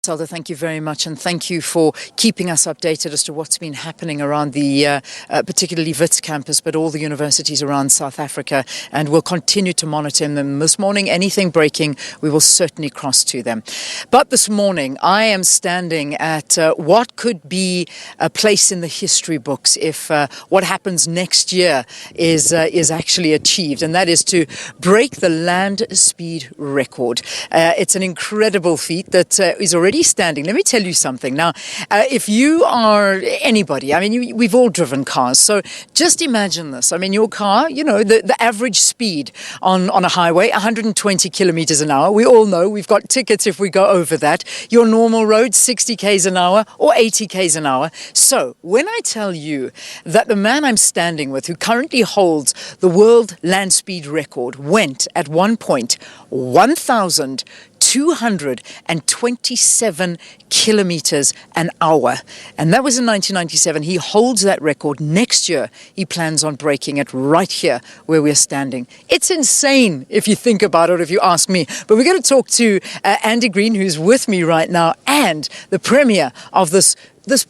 Zelda, thank you very much, and thank you for keeping us updated as to what's been happening around the particularly Wits campus, but all the universities around South Africa, and we'll continue to monitor them. This morning, anything breaking, we will certainly cross to them. But this morning, I am standing at what could be a place in the history books if what happens next year is actually achieved, and that is to break the land speed record. It's an incredible feat that is already standing. Let me tell you something. Now, if you are anybody, I mean, we've all driven cars, so just imagine this. I mean, your car, you know, the average speed on a highway, 120 kilometers an hour. We all know we've got tickets if we go over that. Your normal road, 60 k's an hour or 80 k's an hour. So when I tell you that the man I'm standing with, who currently holds the world land speed record, went at one point 1,227 kilometers an hour. And that was in 1997. He holds that record. Next year, he plans on breaking it right here where we're standing. It's insane if you think about it, if you ask me. But we're going to talk to Andy Green, who's with me right now, and the premier of this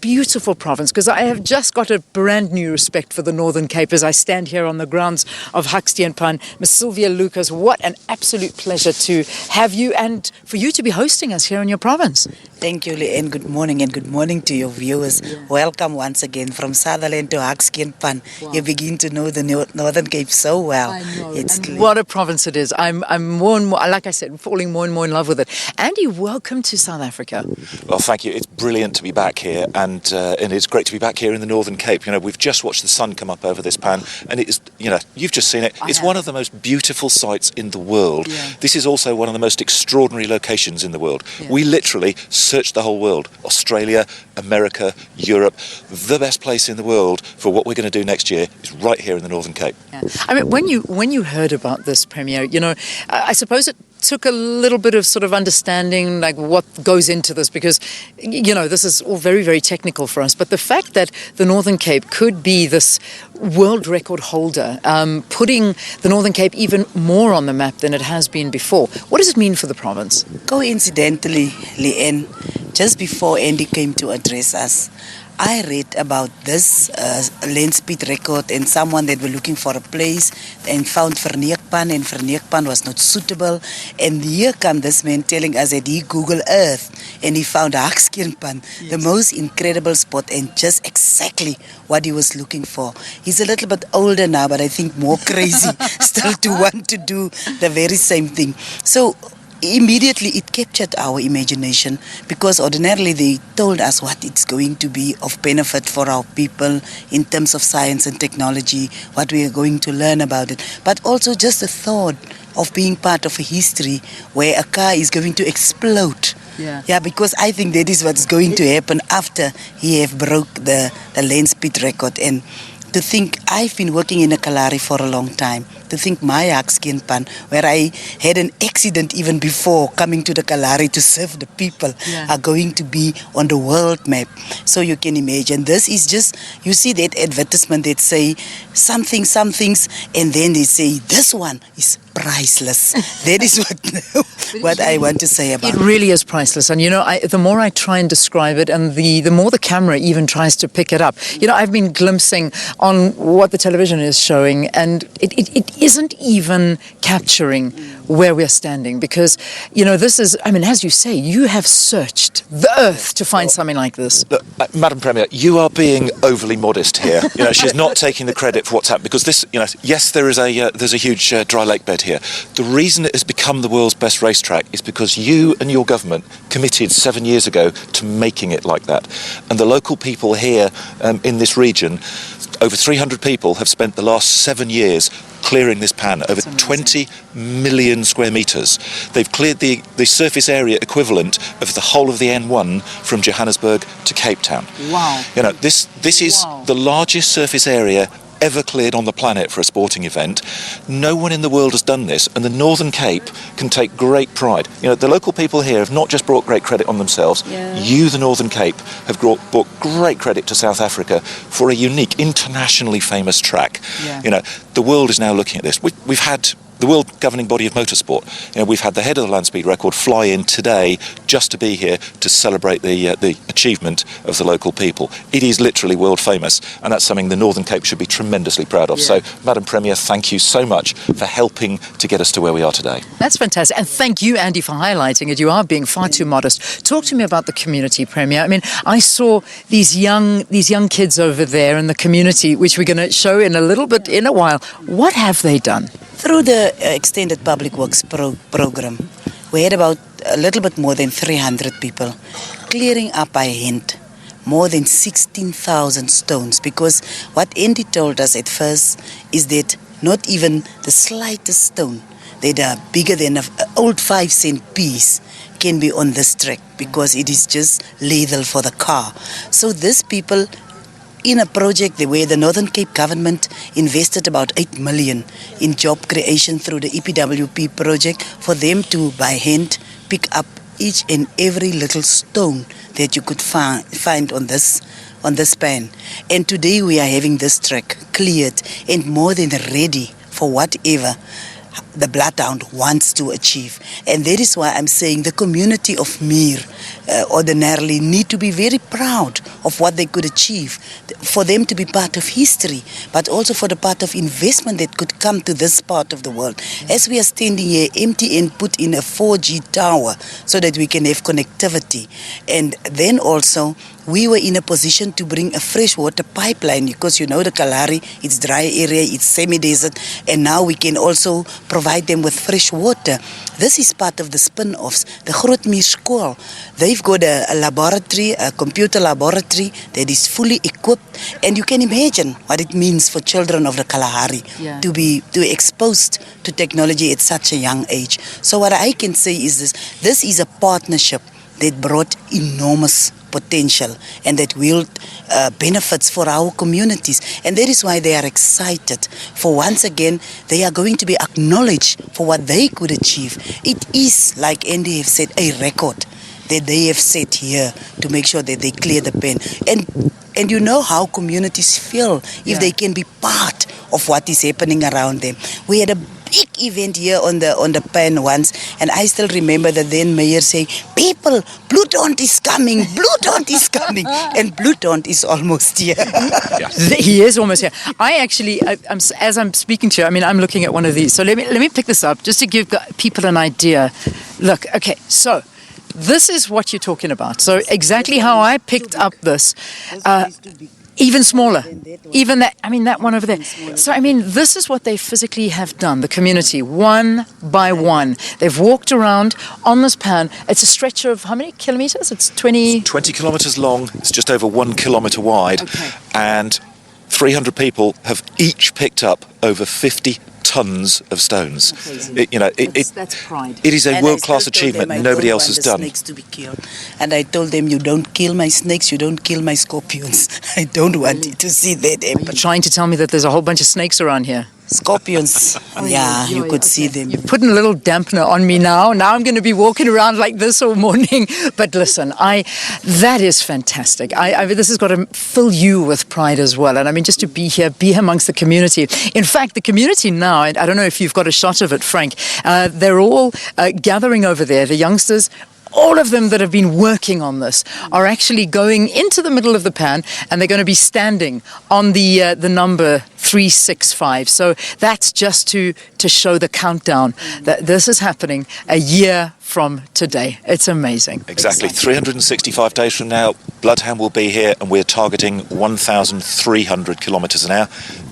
beautiful province, because I have just got a brand new respect for the Northern Cape as I stand here on the grounds of Hakskeen Pan. Ms. Sylvia Lucas, what an absolute pleasure to have you and for you to be hosting us here in your province. Thank you, Leanne. Good morning, and good morning to your viewers. Yeah. Welcome once again from Sutherland to Hakskeen Pan. Wow. You begin to know the Northern Cape so well. I know. What a province it is. I'm more and more, like I said, falling more and more in love with it. Andy, welcome to South Africa. Well, thank you. It's brilliant to be back here, and it's great to be back here in the Northern Cape. You know, we've just watched the sun come up over this pan, and it is, you know, you've just seen it. It's one of the most beautiful sights in the world. Yeah. This is also one of the most extraordinary locations in the world. Yeah. We literally searched the whole world. Australia, America, Europe. The best place in the world for what we're going to do next year is right here in the Northern Cape. Yeah. I mean, when you heard about this premiere, you know, I suppose it took a little bit of sort of understanding, like what goes into this, because, you know, this is all very, very technical for us. But the fact that the Northern Cape could be this world record holder, putting the Northern Cape even more on the map than it has been before. What does it mean for the province? Coincidentally, Leanne, just before Andy came to address us, I read about this land speed record and someone that were looking for a place and found Hakskeen, and Hakskeen was not suitable. And here come this man telling us that he Googled Earth and he found Hakskeen Pan, yes, the most incredible spot and just exactly what he was looking for. He's a little bit older now, but I think more crazy still to want to do the very same thing. So immediately it captured our imagination, because ordinarily they told us what it's going to be of benefit for our people in terms of science and technology, what we are going to learn about it, but also just the thought of being part of a history where a car is going to explode. Yeah, because I think that is what's going to happen after he have broke the land speed record. And to think, I've been working in a Kalahari for a long time. To think my Hakskeen Pan, where I had an accident even before coming to the Kalahari to serve the people, are going to be on the world map. So you can imagine, this is just, you see that advertisement that say some things, and then they say this one is priceless. That is what I want to say about it. It really is priceless. And, you know, the more I try and describe it, and the more the camera even tries to pick it up. You know, I've been glimpsing on what the television is showing, and it isn't even capturing where we're standing, because, you know, this is, I mean, as you say, you have searched the earth to find something like this. Look, Madam Premier, you are being overly modest here. You know, she's not taking the credit for what's happened, because this, you know, yes, there's a huge dry lake bed here. The reason it has become the world's best racetrack is because you and your government committed 7 years ago to making it like that. And the local people here in this region, over 300 people have spent the last 7 years clearing this pan, over 20 million square metres. They've cleared the surface area equivalent of the whole of the N1 from Johannesburg to Cape Town. Wow. You know, this is the largest surface area ever cleared on the planet for a sporting event. No one in the world has done this, and the Northern Cape can take great pride. You know, the local people here have not just brought great credit on themselves. Yeah. You, the Northern Cape, have brought great credit to South Africa for a unique, internationally famous track. Yeah. You know, the world is now looking at this. We've had the world governing body of motorsport. We've had the head of the land speed record fly in today just to be here to celebrate the achievement of the local people. It is literally world famous, and that's something the Northern Cape should be tremendously proud of. So, Madam Premier, thank you so much for helping to get us to where we are today. That's fantastic. And thank you, Andy, for highlighting it. You are being far too modest. Talk to me about the community, Premier. I mean, I saw these young kids over there in the community, which we're going to show in a little bit in a while. What have they done? Through the Extended Public Works program, we had about a little bit more than 300 people clearing up by hand more than 16,000 stones, because what Andy told us at first is that not even the slightest stone that are bigger than an old 5-cent piece can be on this track, because it is just lethal for the car. So these people, in a project where the Northern Cape government invested about 8 million in job creation through the EPWP project, for them to by hand pick up each and every little stone that you could find on this pan. And today we are having this track cleared and more than ready for whatever the Bloodhound wants to achieve. And that is why I'm saying the community of Meer ordinarily need to be very proud of what they could achieve, for them to be part of history, but also for the part of investment that could come to this part of the world. As we are standing here, MTN put in a 4G tower so that we can have connectivity. And then also we were in a position to bring a freshwater pipeline, because you know the Kalahari, it's dry area, it's semi-desert, and now we can also provide them with fresh water. This is part of the spin-offs. The Grootmeer School, they've got a laboratory, a computer laboratory that is fully equipped, and you can imagine what it means for children of the Kalahari to be exposed to technology at such a young age. So what I can say is this is a partnership that brought enormous potential and that will benefits for our communities, and that is why they are excited. For once again, they are going to be acknowledged for what they could achieve. It is, like Andy have said, a record that they have set here to make sure that they clear the pen. And you know how communities feel if they can be part of what is happening around them. We had a big event here on the pan once, and I still remember that then mayor saying, "People, Bloedhond is coming, Bloedhond is coming," and Bloedhond is almost here. He is almost here. As I'm speaking to you, I mean, I'm looking at one of these. So let me pick this up just to give people an idea. Look, okay, so this is what you're talking about. So exactly how I picked up this. Even smaller, even that, I mean, that one over there. So, I mean, this is what they physically have done, the community, one by one. They've walked around on this pan. It's a stretch of how many kilometers? It's 20 kilometers long. It's just over 1 kilometer wide. Okay. And 300 people have each picked up over 50 tons of stones. That's pride. It is a world-class achievement nobody else has done. Snakes to be killed. And I told them, you don't kill my snakes, you don't kill my scorpions. I don't want to see that happen. You're trying to tell me that there's a whole bunch of snakes around here. Scorpions, you could see them. You're putting a little dampener on me now. Now I'm going to be walking around like this all morning. But listen, that is fantastic. This has got to fill you with pride as well. And I mean, just to be here amongst the community. In fact, the community now, I don't know if you've got a shot of it, Frank, they're all gathering over there, the youngsters. All of them that have been working on this are actually going into the middle of the pan, and they're going to be standing on the number 365. So that's just to show the countdown that this is happening a year from today. It's amazing. Exactly. 365 days from now, Bloodhound will be here, and we're targeting 1,300 kilometres an hour.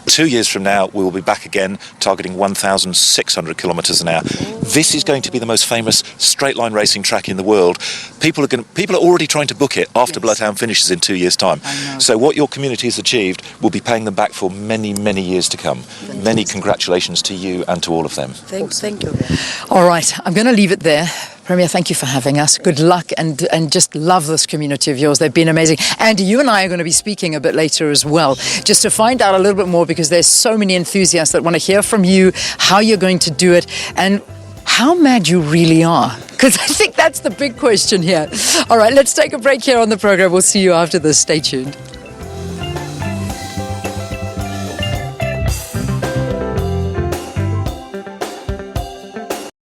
2 years from now, we will be back again, targeting 1,600 kilometres an hour. This is going to be the most famous straight-line racing track in the world. People are already trying to book it after Bloodhound finishes in 2 years' time. So what your community has achieved will be paying them back for many, many years to come. Many congratulations to you and to all of them. Thank you. All right, I'm going to leave it there. Premier, thank you for having us. Good luck, and just love this community of yours. They've been amazing. And you and I are going to be speaking a bit later as well, just to find out a little bit more, because there's so many enthusiasts that want to hear from you, how you're going to do it, and how mad you really are. Because I think that's the big question here. All right, let's take a break here on the program. We'll see you after this. Stay tuned.